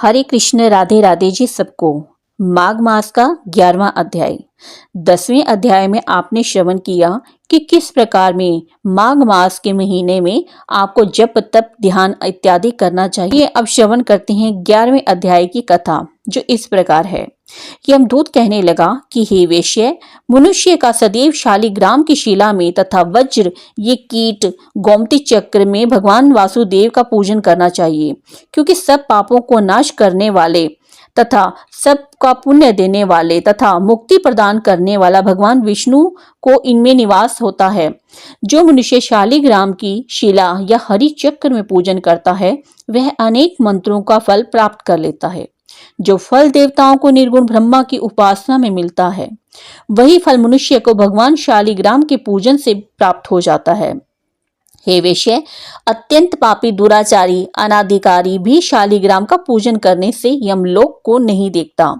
हरे कृष्ण राधे राधे जी सबको। माघ मास का 11वां अध्याय। 10वें अध्याय में आपने श्रवण किया कि किस प्रकार में माघ मास के महीने में आपको जप तप ध्यान इत्यादि करना चाहिए। अब श्रवण करते हैं 11वें अध्याय की कथा, जो इस प्रकार है। यमदूत कहने लगा कि हे वेश्य, मनुष्य का सदैव शालिग्राम की शिला में तथा वज्र ये कीट गोमती चक्र में भगवान वासुदेव का पूजन करना चाहिए, क्योंकि सब पापों को नाश करने वाले तथा सबका पुण्य देने वाले तथा मुक्ति प्रदान करने वाला भगवान विष्णु को इनमें निवास होता है। जो मनुष्य शालिग्राम की शिला या हरि चक्र में पूजन करता है, वह अनेक मंत्रों का फल प्राप्त कर लेता है। जो फल देवताओं को निर्गुण ब्रह्मा की उपासना में मिलता है, वही फल मनुष्य को भगवान शालिग्राम के पूजन से प्राप्त हो जाता है। हे वेश्य, अत्यंत पापी दुराचारी अनाधिकारी भी शालिग्राम का पूजन करने से यमलोक को नहीं देखता।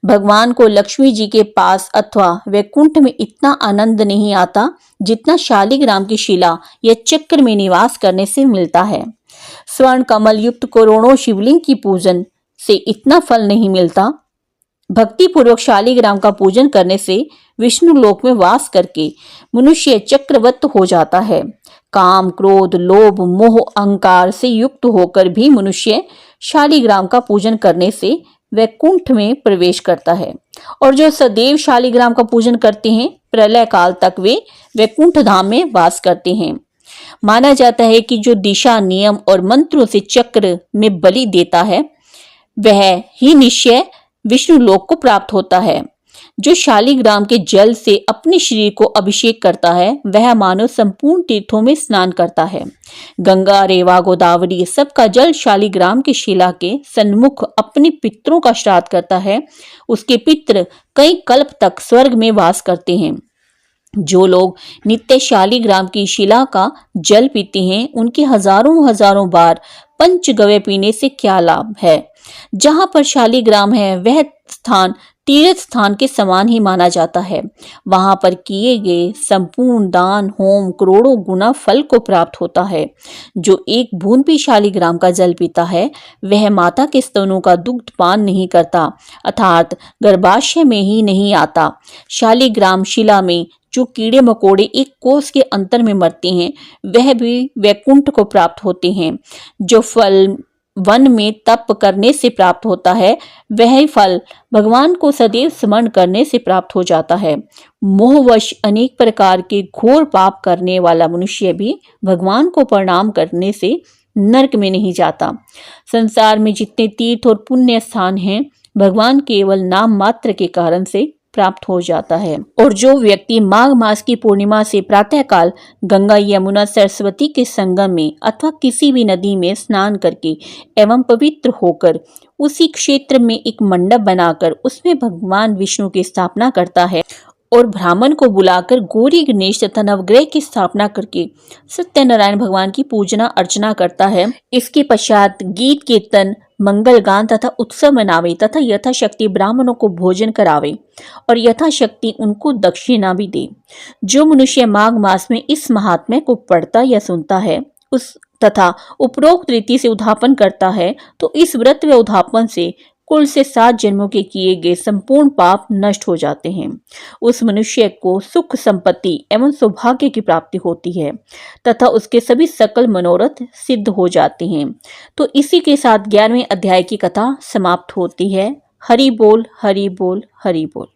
भगवान को लक्ष्मी जी के पास अथवा वैकुंठ में इतना आनंद नहीं आता जितना शालिग्राम की शिला या चक्र में निवास करने से मिलता है। स्वर्ण कमल युक्त करोड़ों शिवलिंग की पूजन से इतना फल नहीं मिलता। भक्ति पूर्वक शालिग्राम का पूजन करने से विष्णु लोक में वास करके मनुष्य चक्रवत हो जाता है। काम क्रोध लोभ मोह अहंकार से युक्त होकर भी मनुष्य शालिग्राम का पूजन करने से वैकुंठ में प्रवेश करता है, और जो सदैव शालिग्राम का पूजन करते हैं, प्रलय काल तक वे वैकुंठ धाम में वास करते हैं। माना जाता है कि जो दिशा नियम और मंत्रों से चक्र में बलि देता है, वह ही निश्चय विष्णु लोक को प्राप्त होता है। जो शालिग्राम के जल से अपने शरीर को अभिषेक करता है, वह मानव संपूर्ण तीर्थों में स्नान करता है। गंगा रेवा गोदावरी सबका जल शालिग्राम की शिला के सन्मुख अपने पितरों का श्राद्ध करता है। उसके पितर कई कल्प तक स्वर्ग में वास करते हैं। जो लोग नित्य शालिग्राम की शिला का जल पीते हैं, उनके हजारों हजारों बार पंचगव्य पीने से क्या लाभ है। जहां पर शालिग्राम है, वह स्थान तीर्थ स्थान के समान ही माना जाता है। वहां पर किए गए संपूर्ण दान होम करोड़ों गुना फल को प्राप्त होता है। जो एक बूंद भी शालिग्राम का जल पीता है, वह माता के स्तनों का दुग्ध पान नहीं करता, अर्थात गर्भाशय में ही नहीं आता। शालिग्राम शिला में जो कीड़े मकोड़े एक कोस के अंतर में मरते हैं, वह भी वैकुंठ को प्राप्त होते हैं। जो फल वन में तप करने से प्राप्त होता है, वह फल भगवान को सदैव स्मरण करने से प्राप्त हो जाता है। मोहवश अनेक प्रकार के घोर पाप करने वाला मनुष्य भी भगवान को प्रणाम करने से नरक में नहीं जाता। संसार में जितने तीर्थ और पुण्य स्थान हैं, भगवान केवल नाम मात्र के कारण से प्राप्त हो जाता है। और जो व्यक्ति माघ मास की पूर्णिमा से प्रातःकाल गंगा यमुना सरस्वती के संगम में अथवा किसी भी नदी में स्नान करके एवं पवित्र होकर उसी क्षेत्र में एक मंडप बनाकर उसमें भगवान विष्णु की स्थापना करता है और ब्राह्मण को बुलाकर गौरी गणेश तथा नवग्रह की स्थापना करके सत्यनारायण भगवान की पूजना अर्चना करता है, इसके पश्चात गीत कीर्तन मंगल गान तथा उत्सव मनावे तथा यथाशक्ति ब्राह्मणों को भोजन करावे और यथाशक्ति उनको दक्षिणा भी दे। जो मनुष्य माघ मास में इस महात्म्य को पढ़ता या सुनता है, उस तथा उपरोक्त रीति से उद्यापन करता है, तो इस व्रत व उद्यापन से कुल से 7 जन्मों के किए गए संपूर्ण पाप नष्ट हो जाते हैं। उस मनुष्य को सुख संपत्ति एवं सौभाग्य की प्राप्ति होती है तथा उसके सभी सकल मनोरथ सिद्ध हो जाते हैं। तो इसी के साथ 11वें अध्याय की कथा समाप्त होती है। हरि बोल हरि बोल हरि बोल।